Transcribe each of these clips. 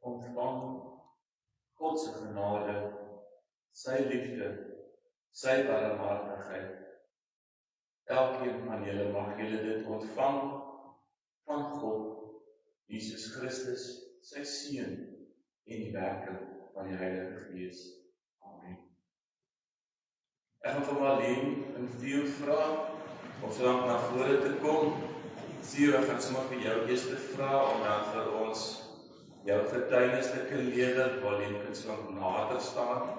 ontvang God se genade, sy liefde, sy barmhartigheid. Elkeen van julle mag julle dit ontvang van God, Jesus Christus, sy Seun en die werking van die Heilige Gees. Amen. Ek gaan vir Marlene en Theo vra om so lank na vore te kom. Theo, ek gaan sommer vir jou eers vra om dan vir ons jou getuienis te kan lewer, Marlene kan so lank nader staan.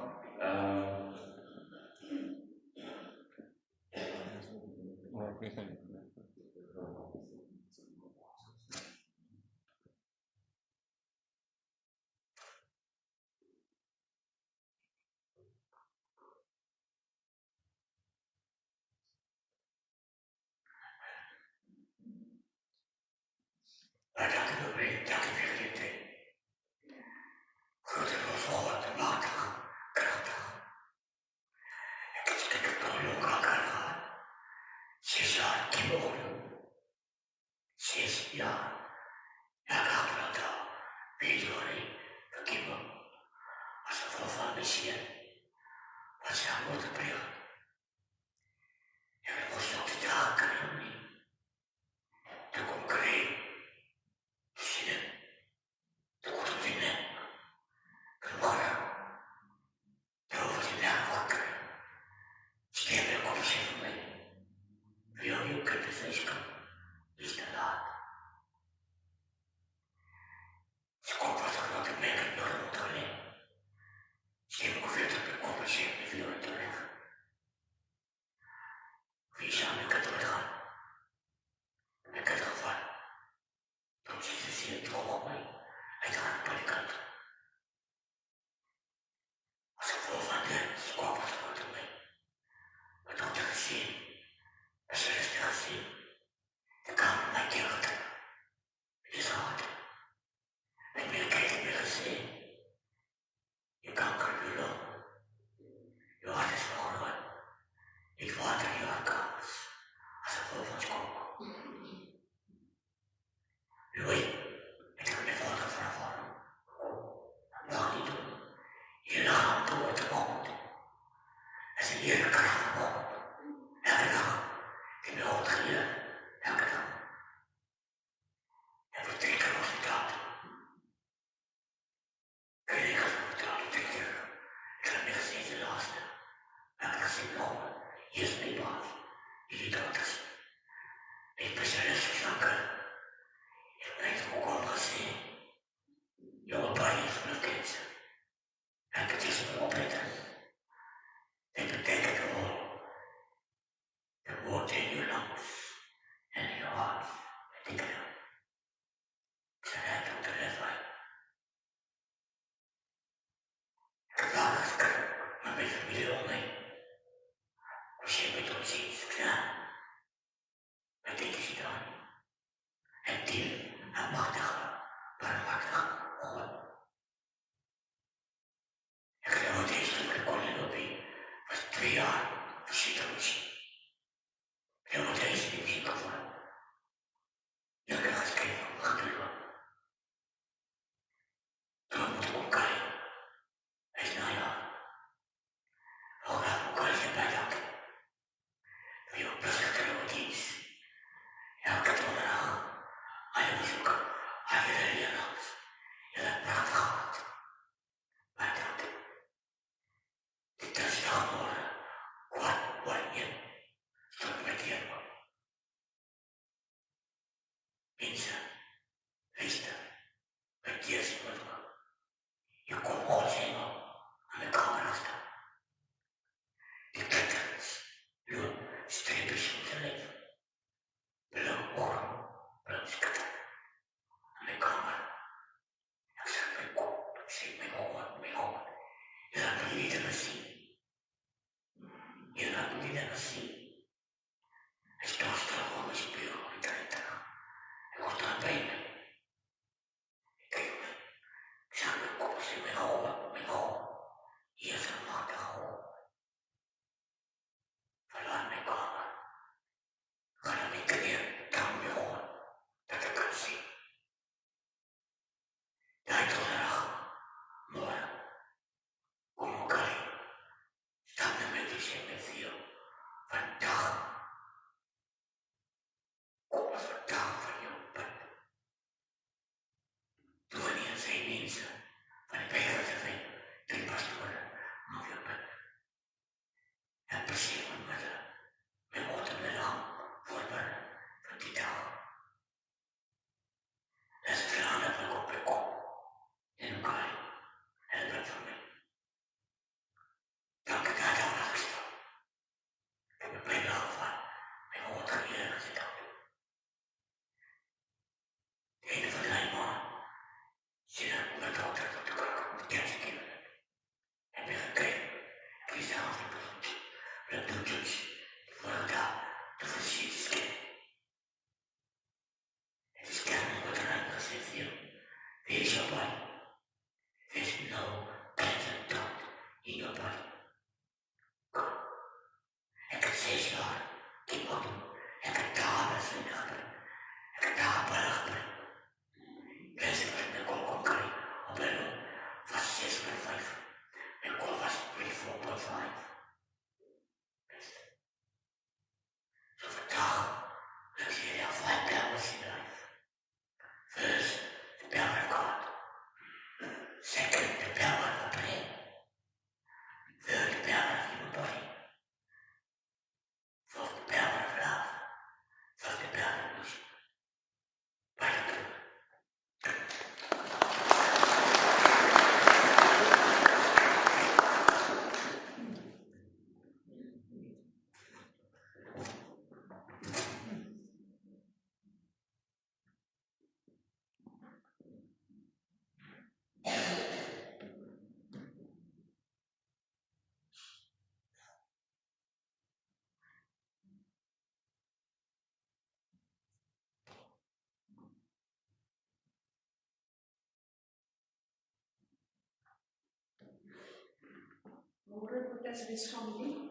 Môre Boetasries familie.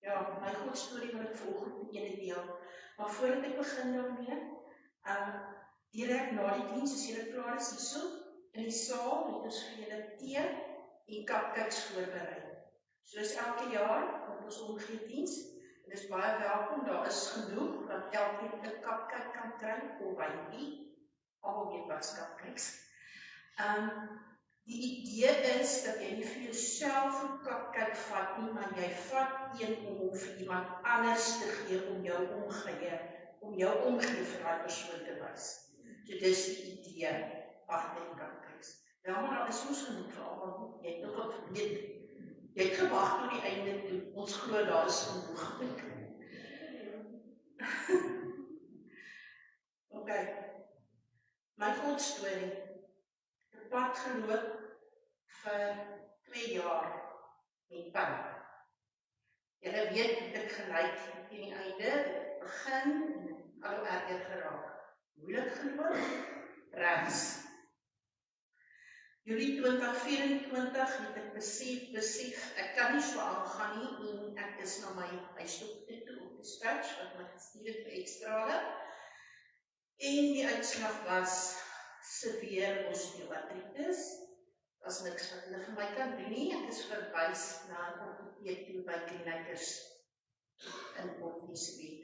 Ja, my godstorie wil ek vanoggend met julle deel. Maar voordat ek begin daarmee, direk na die diens, as julle klaar is hierso, in die saal, het ons vir julle tee en cupcakes voorberei. Soos elke jaar, want ons omgee diens, en is baie welkom, daar is genoeg, dat elkeen 'n cupcake kan kry, of wyntjie, almal weet wat cupcakes. Die idee is dat jy nie vir jouself 'n cupcake vat nie, maar jy vat een om vir iemand anders te gee, om jou omgee vir daai persoon te wys. So dis die idee agter die cupcakes. Ja, maar daar is ons genoeg vir almal. Jy het nog wat vergeet. Jy het gewag tot die einde toe. Ons glo daar is genoeg. Okay. My godstorie. Pad geloop vir 2 jaar met pyn. Julle weet hoe dit gelyk het teen die einde, begin en al hoe erger geraak. Moeilik geloop, regs. Julie 2024 het ek besef, ek kan nie so aangaan nie en ek is na my huisstop toe op die stretch, wat my gestuur het vir ekstrale. En die uitslag was severe osteoartritis. Dat is niks wat hulle vir my kan doen nie. Ek is verwys na 'n ortoped toe by Kliniekers in Port Elizabeth.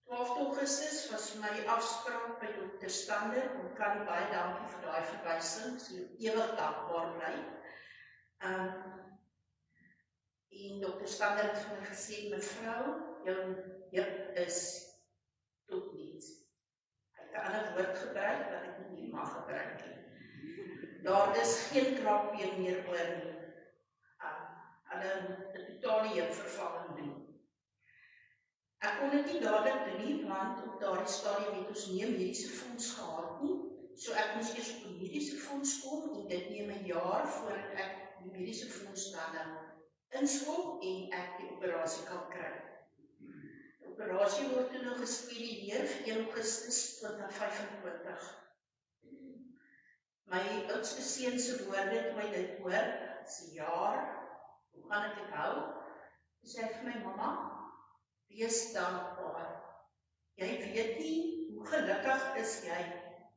12 Augustus was vir my die afspraak by Dr. Stander. Ek kan baie dankie vir daai verwysing. So ewig dankbaar bly. En Dr. Stander het vir my gesê, mevrou, jou heup is tot niets. Hy het 'n ander woord gebruik wat ek nie mag gebruik nie. Daar is geen kraakbeen meer oor nie. Hulle moet 'n totale heupvervanging doen. Ek kon dit nie dadelik doen nie, want op daardie stadium het ons nie 'n mediese fonds gehad nie. So ek moes eers op 'n mediese fonds kom en dit neem 1 jaar voordat ek die mediese fonds dan inskop en ek die operasie kan kry. Die operasie word toe nou geskeduleer vir 1 Augustus 2025. My oudste seun se woorde toe hy dit hoor, is 'n jaar, hoe gaan ek dit hou? Sê hy vir my, mamma, wees dankbaar. Jy weet nie hoe gelukkig is jy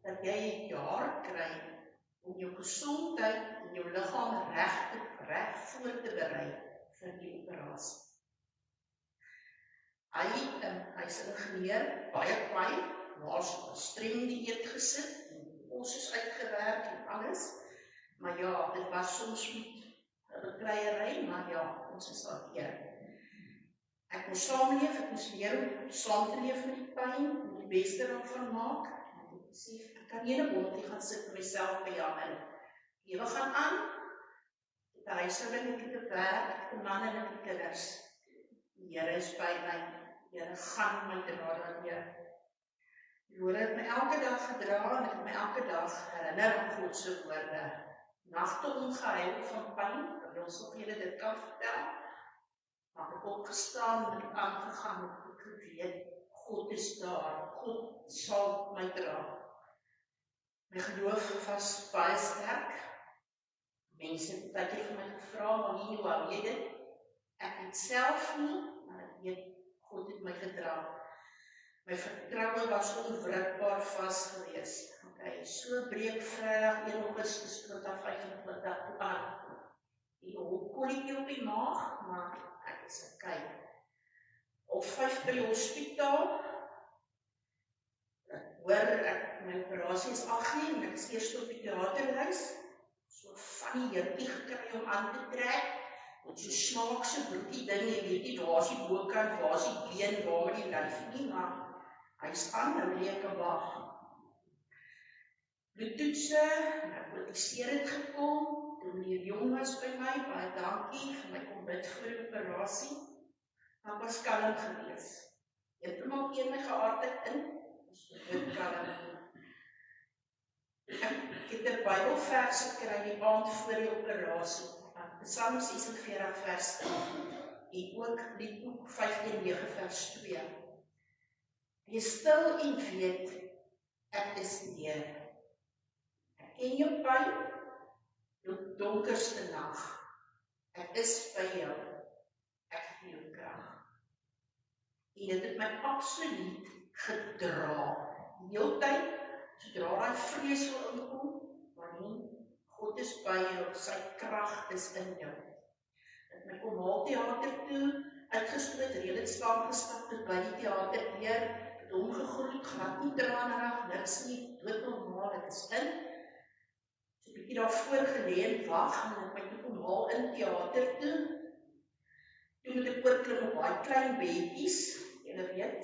dat jy 'n jaar kry om jou gesondheid en jou liggaam reg voor te berei vir die operasie. Hy's 'n ingenieur, baie pyn, was 'n streng dieet gesit. Ons is uitgewerk en alles, maar ja, dit was soms met 'n kryery, maar ja, ons is hanteer. Ek moes saamleef, ek moes leer om saam te leef met die pyn, om die beste daarvan maak. Ek sê, ek kan nie in 'n bondjie gaan sit vir myself bejammer. Lewe gaan aan, ek het 'n huishouding, ek het 'n werk, ek het 'n man en ek het kinders. Die Here is by my, die Here gaan my dra daardeur. Die woorde het my elke dag gedra en ek het my elke dag herinner aan God se woorde. Nagte ongehuil van pyn, dat ons nog julle dit kan vertel. Maar ek het opgestaan en ek het aangegaan en ek het geweet, God is daar, God sal my dra. My geloof was baie sterk. Mense het baie keer vir my gevra, maar nie hoe hou jy dit? Ek het self nie, maar ek weet, God het my gedra. My vertroue was onwrikbaar vas gewees. Okay, so breek Vrydag 1 Augustus 2025 toe aan. Die kolletjie op die maag, maar ek is okay. Op 5 by die hospitaal, ek hoor my operasie is afgeneem en ek is eers op die theaterhuis, so van die jurkie gekry om aan te trek, met so snaakse broekie ding, jy weet nie, waar is die bokant, waar is die been, waar met die lyf nie, maar hy is aan, nou leek en wag. Bloedtoetse, ek notiseer het gekom, toe meneer Jong was by my, baie dankie, vir my kom bid voor die operasie, maar ek was kalm gewees. Jy het maar keer my geaardheid in, dus ek kalm. Ek het 'n Bybelvers gekry die aand voor die operasie, Psalm 46 vers 10, en ook Liedboek 5:9 vers 2. Wees stil en weet, ek is die Here. Ek ken jou pyn, jou donkerste nag. Ek is by jou. Ek gee jou krag. En dit het my absoluut gedra. Die hele tyd, sodra hy vrees wil inkom, maar nie, God is by jou, sy krag is in jou. Het my kom Haalteater toe, uitgesluit, redelijk saamgestap tot by die theater weer, het omgegroet, glad nie tranerig, niks nie, doodnormaal, het is in. So 'n bietjie daarvoor geleen wag, en het my toe kom haal in theater toe. Toe moet ek oorklim op baie klein bedjies, julle weet,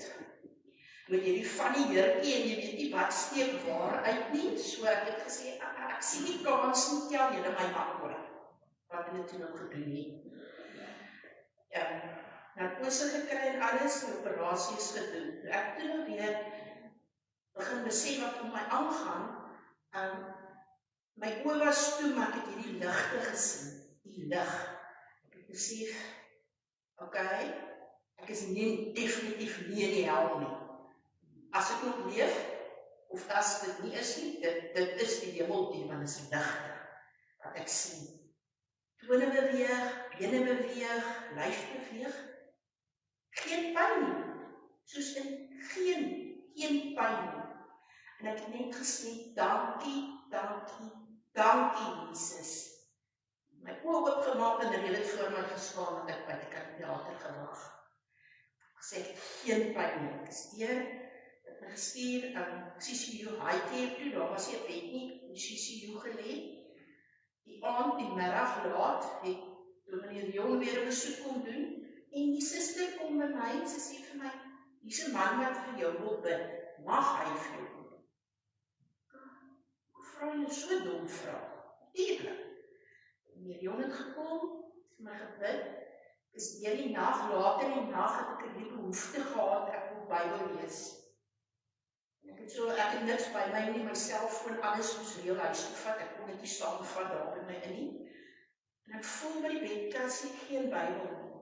met hierdie van die jurkie en jy weet nie wat steek waar uit nie, so ek het gesê, ek sien die kans nie, tel julle my maar oor, wat hulle toe nou gedoen nie. Narkose gekry en alles, die operasie is gedoen. Ek toe nou weer begin besef wat om my aangaan, my oë was toe, maar ek het hierdie ligte gesien, die lig. Ek het besef, ek is nie, definitief nie in die hel nie. As ek nog leef, of as dit nie is nie, dit is die hemel, die man is ligte, wat ek sien. Tone beweeg, bene beweeg, lyf beweeg, geen pyn nie, soos in geen pyn nie. En ek het net gesê, dankie, Jesus. My oë oopgemaak en redelik voor my gestaan, want ek by die theater gewag. Ek sê, geen pyn nie, ek is deur, het my gestuur, CCU high care toe, daar was nie 'n bed nie, in CCU gelê. Die aand, die middag laat, het toe meneer Jong weer 'n besoek kom doen, en die suster kom by my, en sy sê vir my, hier's 'n man wat vir jou wil bid, mag hy vir jou bid? Hoe vra jy so dom vraag? Tuurlik. Meneer Jong het gekom, vir my gebid, is deur die nag, later in die nag het ek die behoefte gehad, ek wil Bybel lees. Ek het niks by my nie, my selfoon, alles moes heel huis toe vat, ek kon net nie saamvat daar by my in nie. En ek voel by die bedkas geen Bybel nie.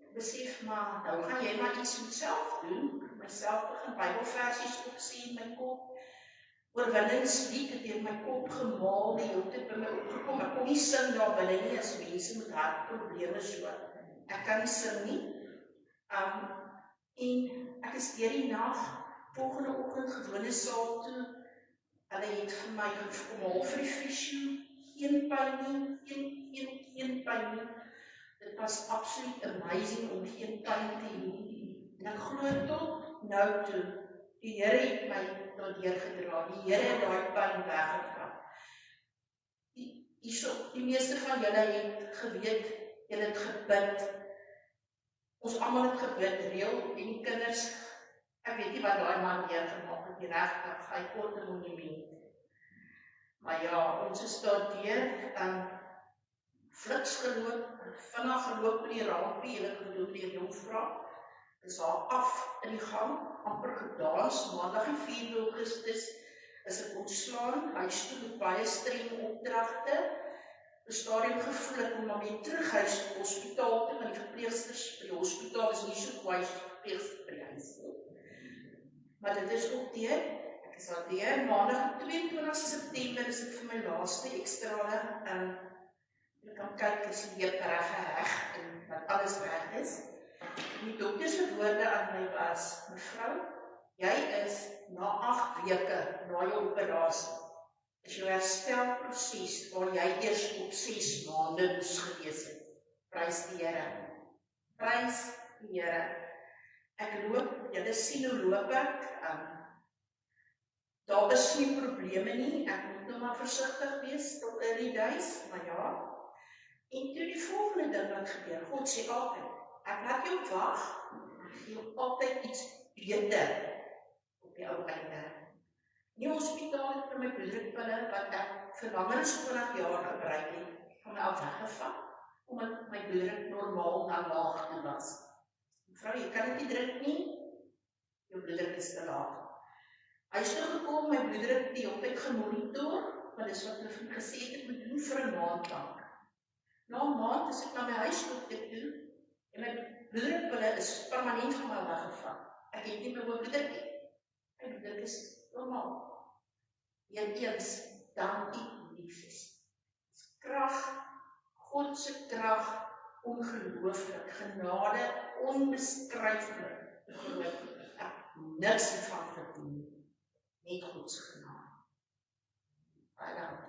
Ek besef, maar nou gaan jy maar iets met self doen, ek myself begin Bybelversies opsê in my kop, oorwinningslied het in my kop gemaal, die hele tyd by my opgekom, ek kon nie sing daar binne nie, as mense met hartprobleme so, ek kan nie sing nie, en ek is deur die nag, volgende oggend gewone saal toe, hulle het vir my gekom haal vir die fisio, geen pyn nie, geen pyn nie. Dit was absoluut amazing om geen pyn te hê. En ek glo tot nou toe, die Here het my daardeur gedra, die Here het daai pyn weggevat. Die meeste van julle het geweet, julle het gebid, ons almal het gebid, reël, en die kinders, ek weet nie wat daai man neergemaak het, die regtig, hy kort 'n monument. Maar ja, ons is daardeur, fliks geloop, vinnig geloop in die rampie, en ek bedoel die jongvrou, is haar af in die gang, amper gedans, maandag die 4 Augustus, is ek ontslaan, huis toe met baie streng opdragte, op 'n stadium gevoel ek om maar weer terug huis op hospitaal toe, want die verpleegsters by die hospitaal is nie so kwaai as die verpleegsters by die huis nie. Maar dit is ook deur, ek is al deur, maandag 22 September is dit vir my laaste ekstrale, ek kan kyk as die heup reg geheg, en dat alles reg is. Die dokterse woorde aan my was, mevrou, jy is na 8 weke na jou operasie, is jou herstelproses waar jy eers op 6 maande moes gewees het. Prys die Here. Prys die Here. Ek loop, julle sien hoe loop ek, daar is nie probleme nie, ek moet nou maar versigtig wees tot early days, maar ja. En toe die volgende ding wat gebeur, God sê altyd, ek laat jou wag, ek gee jou altyd iets beter op die ou einde. Nie hospitaal het vir my bloeddrukpille wat ek vir langer as 20 jaar gebruik het, van my af weggevat, omdat my bloeddruk normaal na laag toe was. Mevrou, jy kan dit nie drink nie, jou bloeddruk is te laag. Hy is teruggekom, my bloeddruk die op het gemonitor, want dis wat hulle vir my gesê het, ek moet doen vir 'n maand lang. Na 'n maand is ek na my huisdokter toe, en my bloeddrukpille is permanent van my weggevat. Ek het nie meer hoë bloeddruk nie. My bloeddruk is normaal. Eens, dankie Jesus. krag, God se krag, ongelooflik, genade, onbeskryflik, niks hiervan verdien, net God se genade. Baie dankie.